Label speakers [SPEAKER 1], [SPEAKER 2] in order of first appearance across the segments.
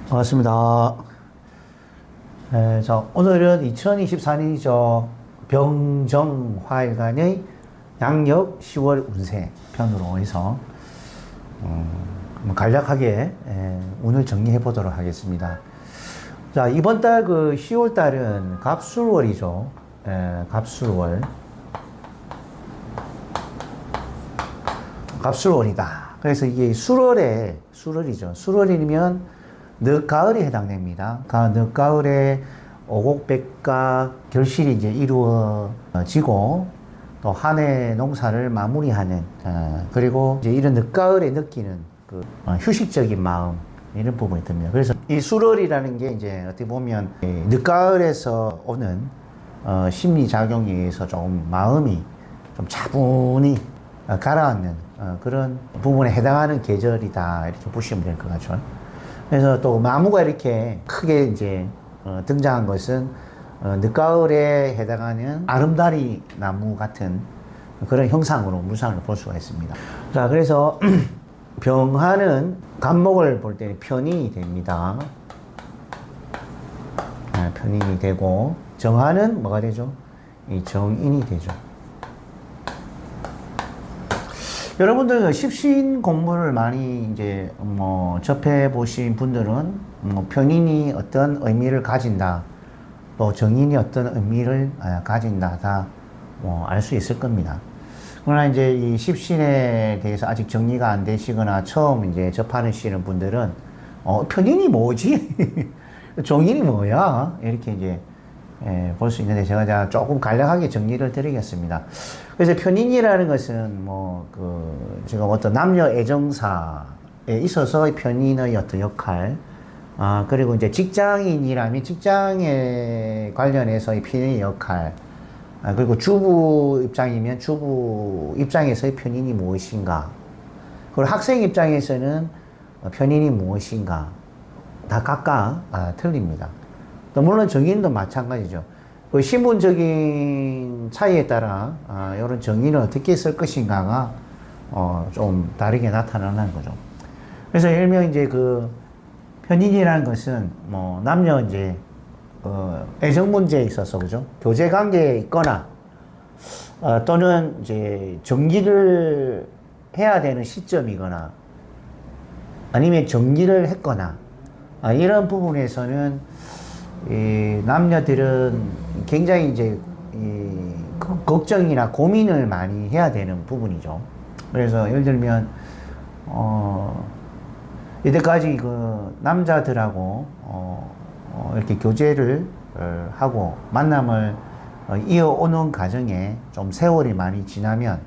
[SPEAKER 1] 반갑습니다. 자, 오늘은 2024년이죠. 병정화일간의 양력 10월 운세 편으로 해서 간략하게 운을 정리해 보도록 하겠습니다. 자, 이번 달 10월 달은 갑술월이죠. 갑술월. 갑술월이다. 그래서 이게 술월이죠. 술월이면 늦가을에 해당됩니다. 늦가을에 오곡백과 결실이 이제 이루어지고 또 한 해 농사를 마무리하는 그리고 이제 이런 늦가을에 느끼는 휴식적인 마음 이런 부분이 듭니다. 그래서 이 술월이라는 게 이제 어떻게 보면 늦가을에서 오는 심리 작용에 의해서 조금 마음이 좀 차분히 가라앉는 그런 부분에 해당하는 계절이다 이렇게 보시면 될 것 같죠. 그래서 또 나무가 이렇게 크게 이제 등장한 것은 늦가을에 해당하는 아름다리 나무 같은 그런 형상으로 무상을 볼 수가 있습니다. 자, 그래서 병화는 간목을 볼 때는 편인이 됩니다. 편인이 되고 정화는 뭐가 되죠? 이 정인이 되죠. 여러분들 십신 공부를 많이 이제 접해 보신 분들은 편인이 어떤 의미를 가진다, 또 정인이 어떤 의미를 가진다 다 알 수 있을 겁니다. 그러나 이제 이 십신에 대해서 아직 정리가 안 되시거나 처음 이제 접하시는 분들은 편인이 뭐지? 정인이 뭐야? 이렇게 이제 볼 수 있는데 제가 조금 간략하게 정리를 드리겠습니다. 그래서 편인이라는 것은 지금 어떤 남녀 애정사에 있어서 편인의 어떤 역할, 그리고 이제 직장인이라면 직장에 관련해서의 편인의 역할, 그리고 주부 입장이면 주부 입장에서의 편인이 무엇인가, 그리고 학생 입장에서는 편인이 무엇인가, 다 각각 틀립니다. 또 물론 정인도 마찬가지죠. 그 신분적인 차이에 따라 이런 정의를 어떻게 쓸 것인가가 좀 다르게 나타나는 거죠. 그래서 일명 이제 편인이라는 것은 남녀 이제 애정 문제에 있어서 그죠, 교제 관계에 있거나 또는 이제 정기를 해야 되는 시점이거나 아니면 정기를 했거나 이런 부분에서는 이 남녀들은 굉장히 이제 걱정이나 고민을 많이 해야 되는 부분이죠. 그래서 예를 들면 이때까지 남자들하고 이렇게 교제를 하고 만남을 이어오는 과정에 좀 세월이 많이 지나면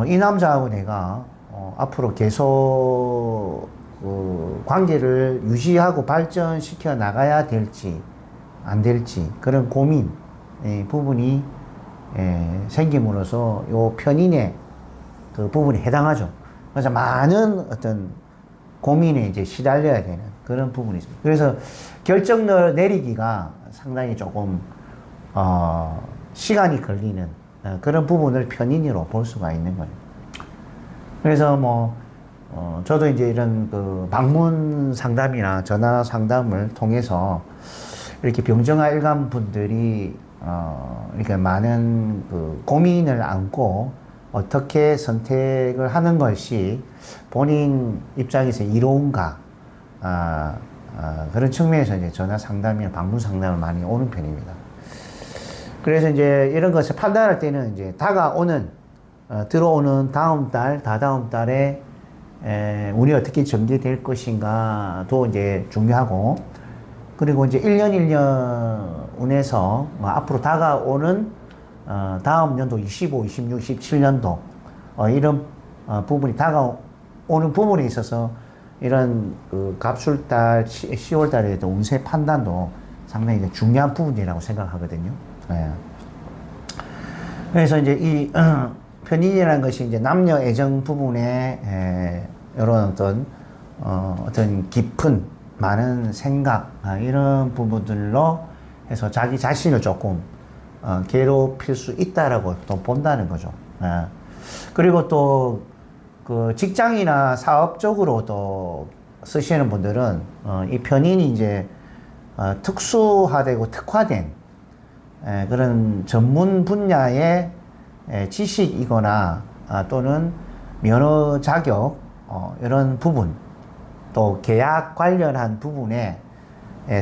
[SPEAKER 1] 이 남자하고 내가 앞으로 계속 관계를 유지하고 발전시켜 나가야 될지 안 될지 그런 고민 부분이 생김으로써 요 편인의 그 부분에 해당하죠. 그래서 많은 어떤 고민에 이제 시달려야 되는 그런 부분이 있습니다. 그래서 결정을 내리기가 상당히 조금 시간이 걸리는 그런 부분을 편인으로 볼 수가 있는 거예요. 그래서 저도 이제 이런 방문 상담이나 전화 상담을 통해서 이렇게 병정화 일간 분들이 이렇게 많은 고민을 안고 어떻게 선택을 하는 것이 본인 입장에서 이로운가, 그런 측면에서 이제 전화 상담이나 방문 상담을 많이 오는 편입니다. 그래서 이제 이런 것을 판단할 때는 이제 들어오는 다음 달, 다다음 달에 운이 어떻게 전개될 것인가도 이제 중요하고, 그리고 이제 1년 1년 운에서 앞으로 다가오는 다음 연도 25, 26, 27년도 이런 부분이 다가오는 부분에 있어서 이런 갑술달 10월 달에도 운세 판단도 상당히 이제 중요한 부분이라고 생각하거든요. 그래서 이제 이 편인이라는 것이 이제 남녀 애정 부분에 이런 어떤 깊은 많은 생각 이런 부분들로 해서 자기 자신을 조금 괴롭힐 수 있다라고 또 본다는 거죠. 그리고 또 그 직장이나 사업적으로도 쓰시는 분들은 이 편인이 이제 특수화되고 특화된 그런 전문 분야의 지식이거나 또는 면허 자격 이런 부분 또 계약 관련한 부분에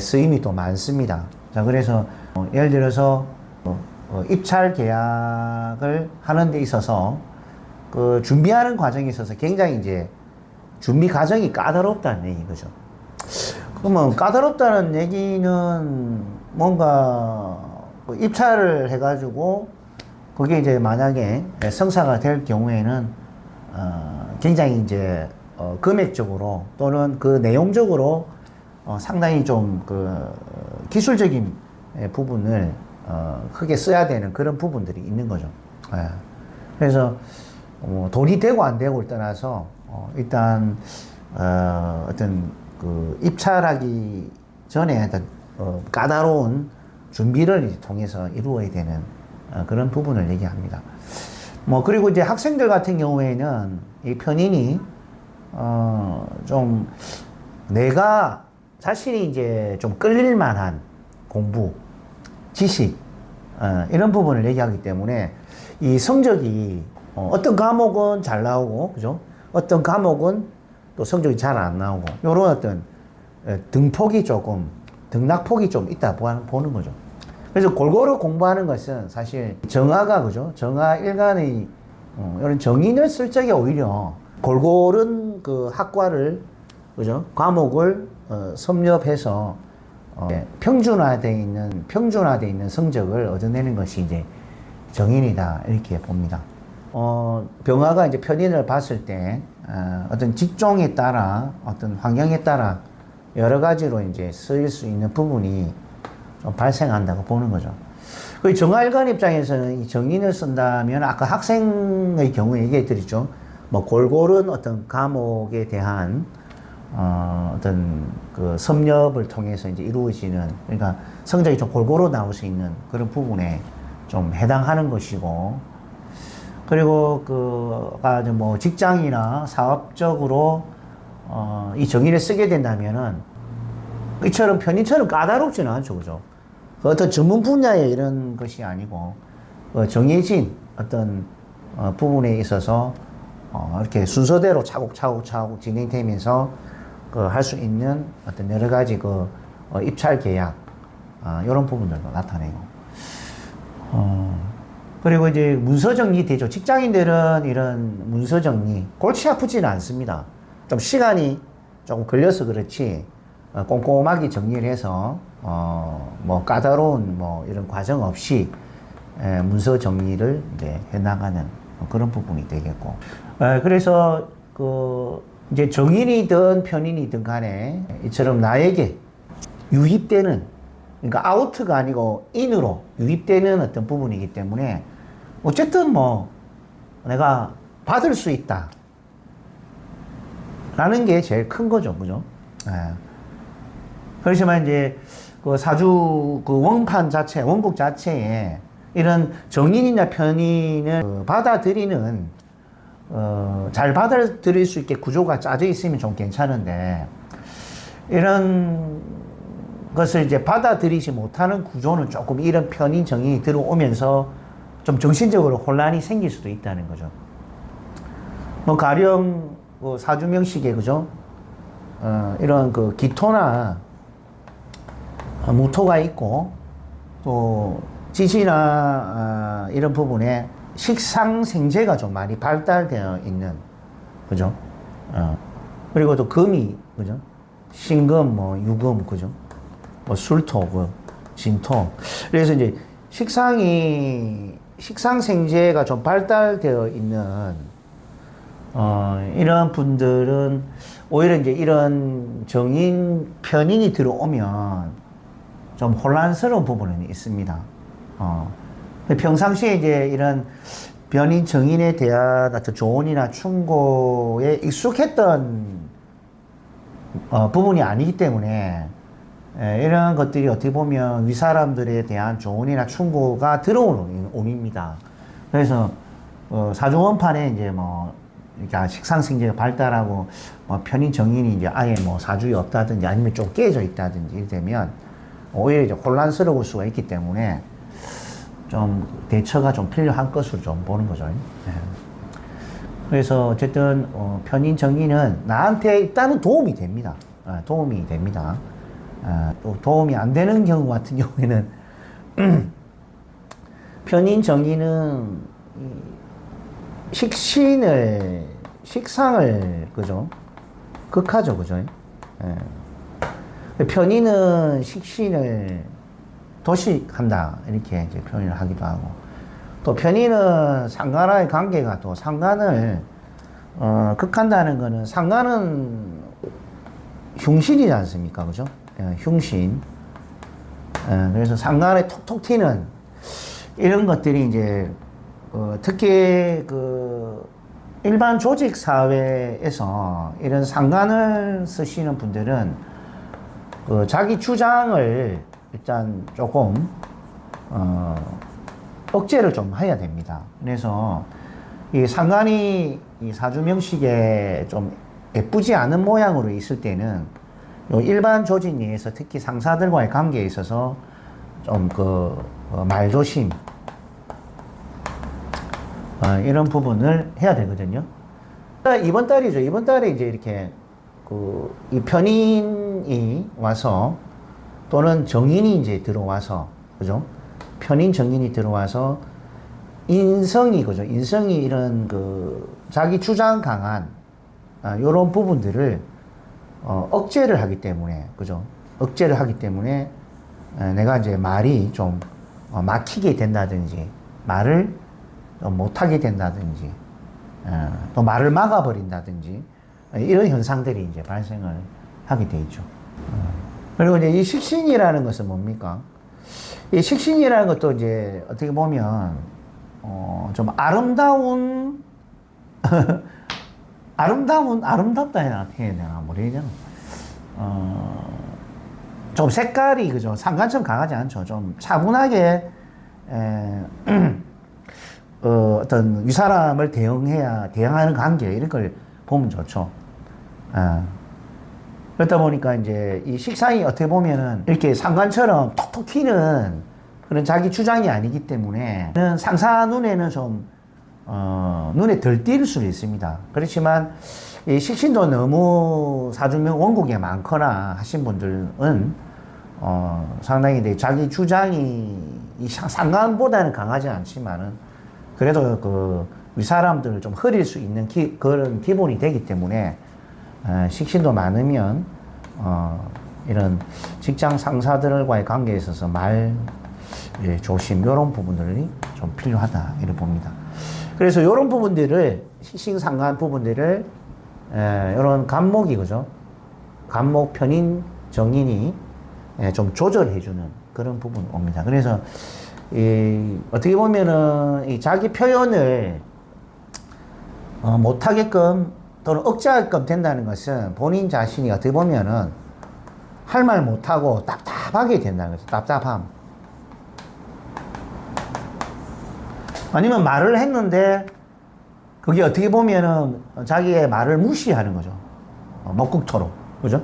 [SPEAKER 1] 쓰임이 또 많습니다. 자, 그래서 예를 들어서 입찰 계약을 하는 데 있어서 그 준비하는 과정에 있어서 굉장히 이제 준비 과정이 까다롭다는 얘기죠. 그러면 까다롭다는 얘기는 뭔가 입찰을 해가지고 그게 이제 만약에 성사가 될 경우에는 굉장히 이제 금액적으로 또는 그 내용적으로 상당히 좀 그 기술적인 부분을 크게 써야 되는 그런 부분들이 있는 거죠. 그래서 돈이 되고 안 되고를 떠나서 일단 어떤 그 입찰하기 전에 어떤 까다로운 준비를 이제 통해서 이루어야 되는 그런 부분을 얘기합니다. 그리고 이제 학생들 같은 경우에는 이 편인이 좀 내가 자신이 이제 좀 끌릴 만한 공부, 지식, 이런 부분을 얘기하기 때문에 이 성적이 어떤 과목은 잘 나오고, 그죠? 어떤 과목은 또 성적이 잘 안 나오고, 요런 어떤 등폭이 조금, 등락폭이 좀 있다 보는 거죠. 그래서 골고루 공부하는 것은 사실 정아가, 그죠? 정아 일간의 이런 정인을 쓸 적에 오히려 골고른 그 학과를, 그죠? 과목을 섭렵해서 평준화되어 있는 성적을 얻어내는 것이 이제 정인이다, 이렇게 봅니다. 병화가 이제 편인을 봤을 때 어떤 직종에 따라 어떤 환경에 따라 여러 가지로 이제 쓰일 수 있는 부분이 좀 발생한다고 보는 거죠. 그 정화일관 입장에서는 이 정인을 쓴다면 아까 학생의 경우에 얘기해드렸죠. 뭐 골고른 어떤 과목에 대한 어떤 그 섭렵을 통해서 이제 이루어지는, 그러니까 성적이 좀 골고루 나올 수 있는 그런 부분에 좀 해당하는 것이고, 그리고 뭐 직장이나 사업적으로 이 정의를 쓰게 된다면은 이처럼 편인처럼 까다롭지는 않죠, 그죠? 그 어떤 전문 분야의 이런 것이 아니고 정해진 어떤 부분에 있어서 이렇게 순서대로 차곡차곡 진행되면서 할 수 있는 어떤 여러 가지 입찰 계약 이런 부분들도 나타내고, 그리고 이제 문서 정리 되죠. 직장인들은 이런 문서 정리 골치 아프지는 않습니다. 좀 시간이 조금 걸려서 그렇지 꼼꼼하게 정리를 해서 뭐 까다로운 뭐 이런 과정 없이 문서 정리를 이제 해나가는 그런 부분이 되겠고, 그래서 이제 정인이든 편인이든 간에 이처럼 나에게 유입되는, 그러니까 아우트가 아니고 인으로 유입되는 어떤 부분이기 때문에 어쨌든 뭐 내가 받을 수 있다 라는 게 제일 큰 거죠, 그죠? 그렇지만 이제 사주 원판 자체, 원국 자체에 이런 정인이나 편인을 받아들이는 잘 받아들일 수 있게 구조가 짜져 있으면 좀 괜찮은데, 이런 것을 이제 받아들이지 못하는 구조는 조금 이런 편인 정인이 들어오면서 좀 정신적으로 혼란이 생길 수도 있다는 거죠. 뭐 가령 사주명식에, 그죠? 이런 기토나 무토가 있고 또 지지나 이런 부분에 식상생재가 좀 많이 발달되어 있는, 그죠? 그리고 또 금이, 그죠? 신금, 뭐 유금, 그죠? 뭐 술토, 진토. 그래서 이제 식상생재가 좀 발달되어 있는 이런 분들은 오히려 이제 이런 정인 편인이 들어오면 좀 혼란스러운 부분은 있습니다. 평상시에 이제 이런 변인 정인에 대한 어떤 조언이나 충고에 익숙했던 부분이 아니기 때문에 이런 것들이 어떻게 보면 윗사람들에 대한 조언이나 충고가 들어오는 운입니다. 그래서 사주원판에 이제 뭐 이렇게 식상생리가 발달하고 뭐 편인 정인이 이제 아예 뭐 사주에 없다든지 아니면 좀 깨져 있다든지 이렇게 되면 오히려 이제 혼란스러울 수가 있기 때문에 좀 대처가 좀 필요한 것으로 좀 보는 거죠. 네. 그래서 어쨌든 편인 정인은 나한테 일단은 도움이 됩니다. 도움이 됩니다. 또 도움이 안 되는 경우 같은 경우에는 편인 정인은 식상을 그죠? 극하죠, 그죠? 예. 편인은 식신을 도식한다 이렇게 이제 표현을 하기도 하고, 또 편인은 상간와의 관계가 또 상간을 극한다는 거는, 상간은 흉신이지 않습니까, 그죠? 예, 흉신. 그래서 상간에 톡톡 튀는 이런 것들이 이제 특히 그 일반 조직 사회에서 이런 상간을 쓰시는 분들은 자기 주장을 일단 조금 억제를 좀 해야 됩니다. 그래서 이 상간이 이 사주 명식에 좀 예쁘지 않은 모양으로 있을 때는 일반 조직 내에서 특히 상사들과의 관계에 있어서 좀 말조심 이런 부분을 해야 되거든요. 이번 달이죠. 이번 달에 이제 이렇게 이 편인이 와서 또는 정인이 이제 들어와서, 그죠? 편인 정인이 들어와서 인성이, 그죠? 인성이 이런 자기 주장 강한 이런 부분들을 억제를 하기 때문에, 그죠? 억제를 하기 때문에 내가 이제 말이 좀 막히게 된다든지 말을 못하게 된다든지 또 말을 막아버린다든지 이런 현상들이 이제 발생을 하게 되죠. 그리고 이제 이 식신이라는 것은 뭡니까? 이 식신이라는 것도 이제 어떻게 보면 좀 아름다운 아름답다 해야 되나 모르겠잖아. 좀 색깔이, 그죠? 상관처럼 강하지 않죠. 좀 차분하게 어떤 윗사람을 대응하는 관계 이런 걸 보면 좋죠. 그렇다 보니까 이제 이 식상이 어떻게 보면은 이렇게 상관처럼 톡톡 튀는 그런 자기 주장이 아니기 때문에 상사 눈에는 좀 눈에 덜 띌 수도 있습니다. 그렇지만 이 식신도 너무 사주명 원국에 많거나 하신 분들은 상당히 자기 주장이 이 상관보다는 강하지 않지만은 그래도 윗사람들을 좀 흐릴 수 있는 그런 기본이 되기 때문에 식신도 많으면 이런 직장 상사들과의 관계에 있어서 말 조심 이런 부분들이 좀 필요하다 이렇게 봅니다. 그래서 이런 부분들을 식신 상관 부분들을 이런 간목이, 그죠? 간목 편인 정인이 좀 조절해주는 그런 부분이 옵니다. 그래서 어떻게 보면은 이 자기 표현을 못하게끔 또는 억제하게끔 된다는 것은 본인 자신이 어떻게 보면은 할 말 못하고 답답하게 된다는 거죠. 답답함. 아니면 말을 했는데 그게 어떻게 보면은 자기의 말을 무시하는 거죠. 먹국토록. 그죠?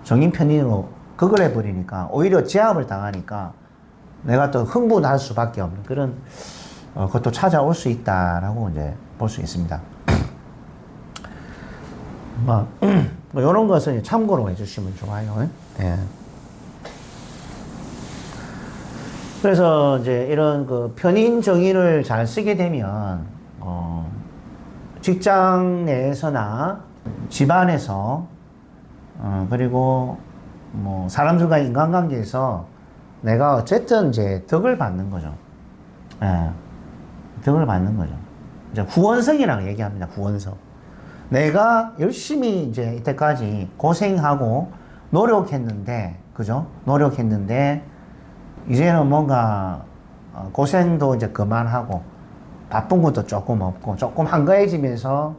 [SPEAKER 1] 정인 편인으로 그걸 해버리니까 오히려 제압을 당하니까 내가 또 흥분할 수밖에 없는 그런 것도 찾아올 수 있다라고 이제 볼 수 있습니다. 뭐 이런 것은 참고로 해주시면 좋아요. 예. 그래서 이제 이런 편인 정인을 잘 쓰게 되면 직장 내에서나 집안에서 그리고 뭐 사람들과 인간관계에서 내가 어쨌든 이제 덕을 받는 거죠. 예. 덕을 받는 거죠. 이제 후원성이라고 얘기합니다. 후원성. 내가 열심히 이제 이때까지 고생하고 노력했는데, 그죠? 노력했는데, 이제는 뭔가 고생도 이제 그만하고, 바쁜 것도 조금 없고, 조금 한가해지면서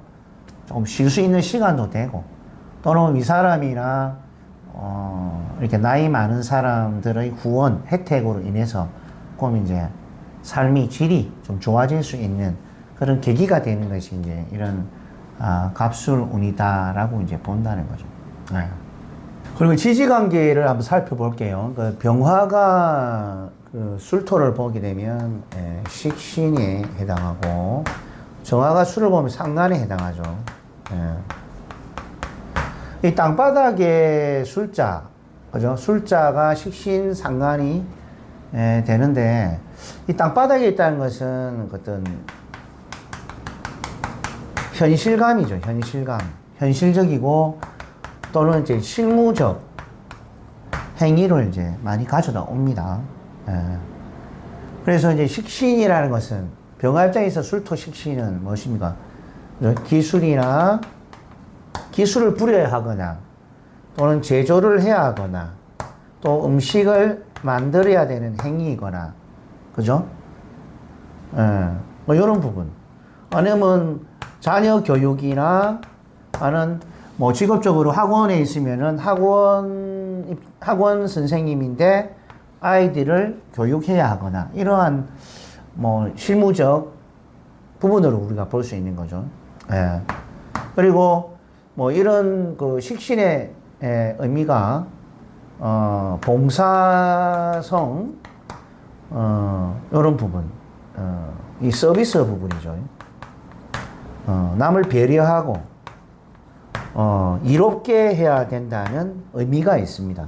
[SPEAKER 1] 조금 쉴 수 있는 시간도 되고, 또는 윗사람이나, 이렇게 나이 많은 사람들의 후원, 혜택으로 인해서, 그럼 이제 삶이 질이 좀 좋아질 수 있는 그런 계기가 되는 것이 이제 이런 갑술운이다라고 이제 본다는 거죠. 네. 그리고 지지관계를 한번 살펴볼게요. 그 병화가 그 술토를 보게 되면 식신에 해당하고 정화가 술을 보면 상간에 해당하죠. 이 땅바닥에 술자, 그죠? 술자가 식신 상간이 되는데 이 땅바닥에 있다는 것은 어떤 현실감이죠. 현실감. 현실적이고 또는 이제 실무적 행위를 이제 많이 가져다 옵니다. 그래서 이제 식신이라는 것은 병화 입장에서 술토 식신은 무엇입니까? 기술이나 기술을 부려야 하거나 또는 제조를 해야 하거나 또 음식을 만들어야 되는 행위이거나 그죠? 뭐 이런 부분 아니면 자녀 교육이나 하는 뭐 직업적으로 학원에 있으면은 학원 선생님인데 아이들을 교육해야 하거나 이러한 뭐 실무적 부분으로 우리가 볼 수 있는 거죠. 그리고 뭐 이런 그 식신의 의미가 봉사성 이런 부분 이 서비스 부분이죠. 남을 배려하고 이롭게 해야 된다는 의미가 있습니다.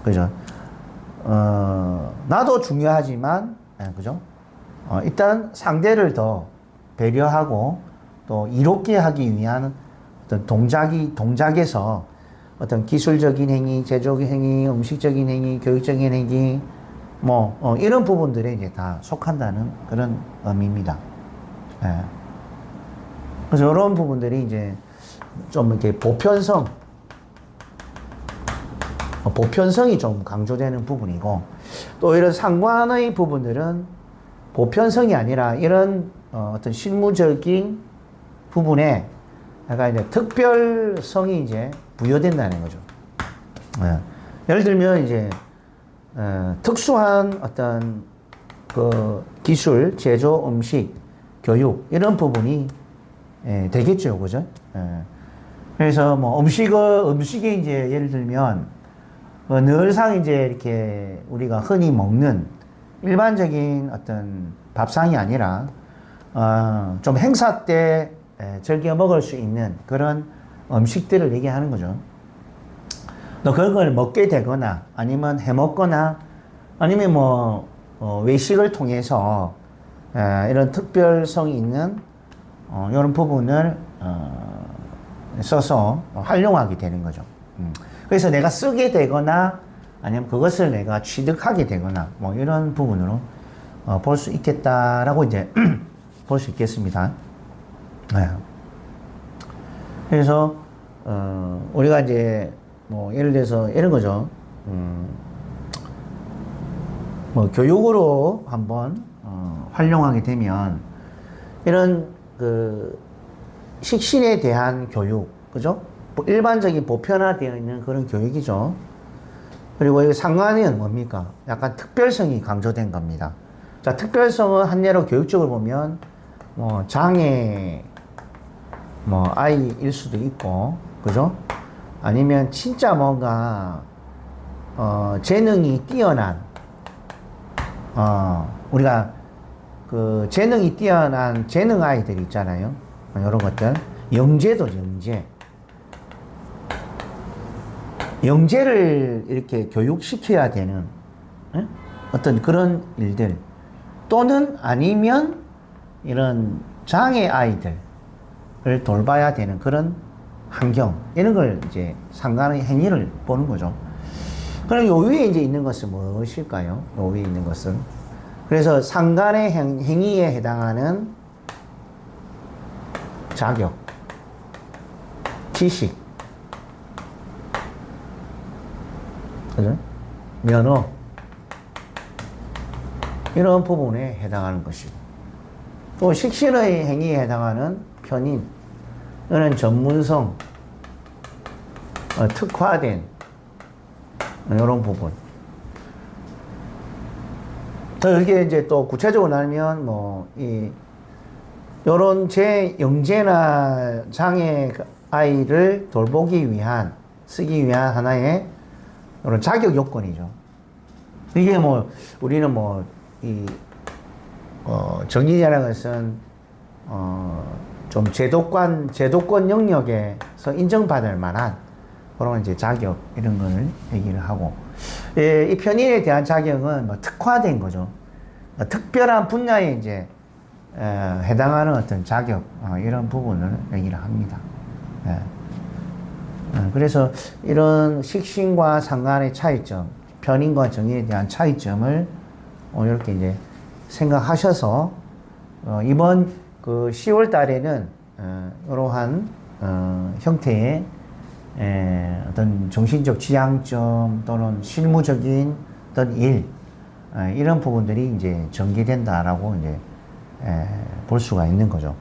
[SPEAKER 1] 그죠? 나도 중요하지만 그죠? 일단 상대를 더 배려하고 또 이롭게 하기 위한 어떤 동작에서 어떤 기술적인 행위, 제조적인 행위, 음식적인 행위, 교육적인 행위, 뭐, 이런 부분들에 이제 다 속한다는 그런 의미입니다. 그래서 이런 부분들이 이제 좀 이렇게 보편성이 좀 강조되는 부분이고, 또 이런 상관의 부분들은 보편성이 아니라 이런 어떤 실무적인 부분에 약간 이제 특별성이 이제 부여된다는 거죠. 예를 들면 이제 특수한 어떤 그 기술, 제조, 음식, 교육 이런 부분이 되겠죠, 그죠? 그래서 뭐 음식이 이제 예를 들면 늘상 이제 이렇게 우리가 흔히 먹는 일반적인 어떤 밥상이 아니라 좀 행사 때 즐겨 먹을 수 있는 그런 음식들을 얘기하는 거죠. 또 그런 걸 먹게 되거나 아니면 해 먹거나 아니면 뭐 외식을 통해서 이런 특별성이 있는 이런 부분을 써서 활용하게 되는 거죠. 그래서 내가 쓰게 되거나 아니면 그것을 내가 취득하게 되거나 뭐 이런 부분으로 볼 수 있겠다라고 이제 볼 수 있겠습니다. 그래서 우리가 이제 뭐 예를 들어서 이런 거죠. 뭐 교육으로 한번 활용하게 되면 이런 그 식신에 대한 교육, 그죠? 일반적인 보편화되어 있는 그런 교육이죠. 그리고 이 상관은 뭡니까? 약간 특별성이 강조된 겁니다. 자, 특별성은 한 예로 교육적으로 보면 뭐 장애 뭐 아이일 수도 있고, 그죠? 아니면 진짜 뭔가 재능이 뛰어난 우리가 그 재능이 뛰어난 재능 아이들 있잖아요. 이런 것들 영재도 영재를 이렇게 교육시켜야 되는 어떤 그런 일들 또는 아니면 이런 장애 아이들을 돌봐야 되는 그런 환경 이런 걸 이제 상관의 행위를 보는 거죠. 그럼 요 위에 이제 있는 것은 무엇일까요? 요 위에 있는 것은 그래서 상관의 행위에 해당하는 자격, 지식, 그죠? 면허 이런 부분에 해당하는 것이고 또 식신의 행위에 해당하는 편인 이런 전문성, 특화된 이런 부분. 더 이게 이제 또 구체적으로 나누면 뭐 이 요런 제 영재나 장애 아이를 돌보기 위한, 쓰기 위한 하나의 요런 자격 요건이죠. 이게 뭐, 우리는 뭐, 정의라는 것은, 좀 제도권 영역에서 인정받을 만한 그런 이제 자격, 이런 걸 얘기를 하고, 예, 이 편인에 대한 자격은 뭐 특화된 거죠. 특별한 분야에 이제, 해당하는 어떤 자격, 이런 부분을 얘기를 합니다. 예. 그래서 이런 식신과 상관의 차이점, 편인과 정의에 대한 차이점을 이렇게 이제 생각하셔서 이번 그 10월 달에는 이러한 형태의 어떤 정신적 지향점 또는 실무적인 어떤 일, 이런 부분들이 이제 전개된다라고 이제 볼 수가 있는 거죠.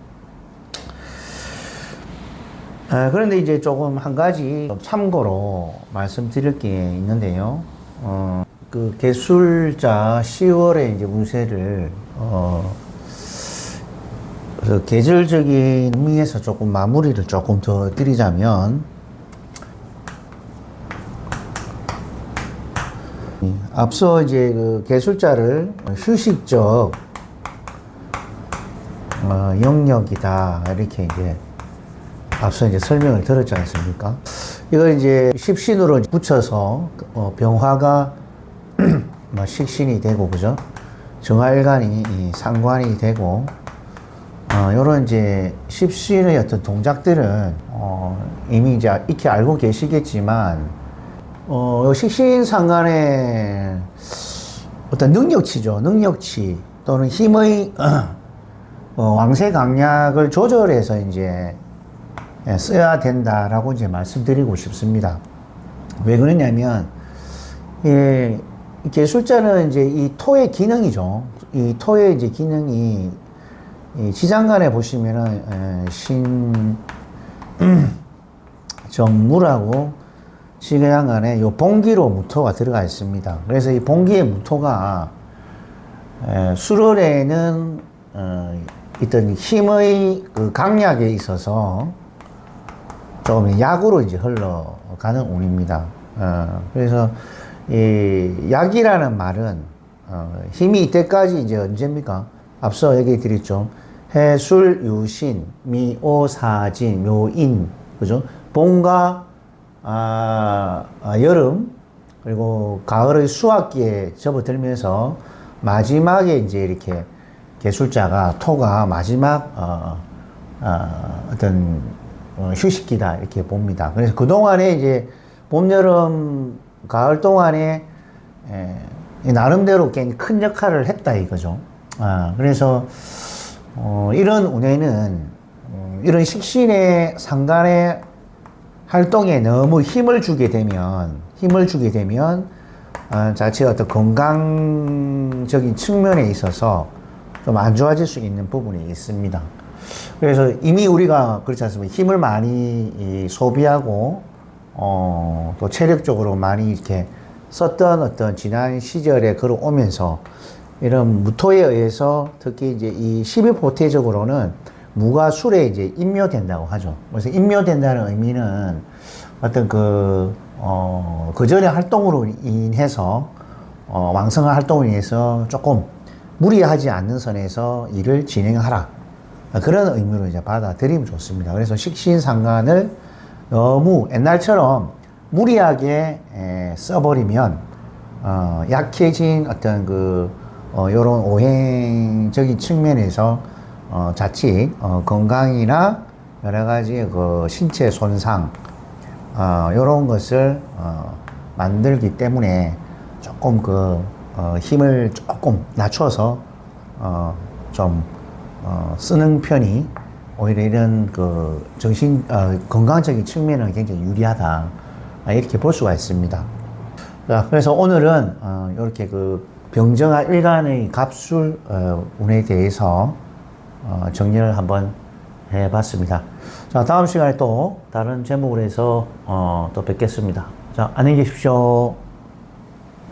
[SPEAKER 1] 그런데 이제 조금 한 가지 참고로 말씀드릴 게 있는데요. 그 계술자 10월에 이제 운세를, 그래서 계절적인 의미에서 조금 마무리를 조금 더 드리자면, 앞서 이제 그 계술자를 휴식적 영역이다, 이렇게 이제 앞서 이제 설명을 들었지 않습니까? 이걸 이제 십신으로 붙여서 병화가 식신이 되고, 그죠? 정화일간이 상관이 되고, 요런 이제 십신의 어떤 동작들은 이미 이제 익히 알고 계시겠지만, 식신 상관의 어떤 능력치죠. 능력치 또는 힘의 왕세 강약을 조절해서 이제 써야 된다라고 이제 말씀드리고 싶습니다. 왜 그러냐면, 이 계술자는 이제 이 토의 기능이죠. 이 토의 이제 기능이, 이 지장간에 보시면은, 정무라고 지장간에 요 봉기로 무토가 들어가 있습니다. 그래서 이 봉기의 무토가, 수월에는, 있던 힘의 그 강약에 있어서 조금 약으로 이제 흘러가는 운입니다. 그래서 이 약이라는 말은 힘이 이때까지 이제 언제입니까? 앞서 얘기 드렸죠. 해술, 유신, 미오, 사진, 묘인, 그죠? 봄과 여름, 그리고 가을의 수학기에 접어들면서 마지막에 이제 이렇게 계술자가 토가 마지막 어떤 휴식기다, 이렇게 봅니다. 그래서 그동안에 이제 봄, 여름, 가을 동안에 나름대로 굉장히 큰 역할을 했다, 이거죠. 그래서 이런 운에는 이런 식신의 상간의 활동에 너무 힘을 주게 되면 자체 어떤 건강적인 측면에 있어서 좀 안 좋아질 수 있는 부분이 있습니다. 그래서 이미 우리가 그렇지 않습니까? 힘을 많이 소비하고 또 체력적으로 많이 이렇게 썼던 어떤 지난 시절에 걸어오면서 이런 무토에 의해서 특히 이제 이 12포태적으로는 무가 술에 이제 인묘된다고 하죠. 그래서 인묘된다는 의미는 어떤 그 전의 활동으로 인해서 왕성한 활동으로 인해서 조금 무리하지 않는 선에서 일을 진행하라, 그런 의미로 이제 받아들이면 좋습니다. 그래서 식신상관을 너무 옛날처럼 무리하게 써버리면 약해진 어떤 요런 오행적인 측면에서 자칫 건강이나 여러 가지 그 신체 손상 요런 것을 만들기 때문에 조금 힘을 조금 낮춰서 좀 쓰는 편이 오히려 이런 건강적인 측면은 굉장히 유리하다, 이렇게 볼 수가 있습니다. 자, 그래서 오늘은 이렇게 병정화 일간의 갑술 운에 대해서 정리를 한번 해봤습니다. 자, 다음 시간에 또 다른 제목으로 해서 또 뵙겠습니다. 자, 안녕히 계십시오.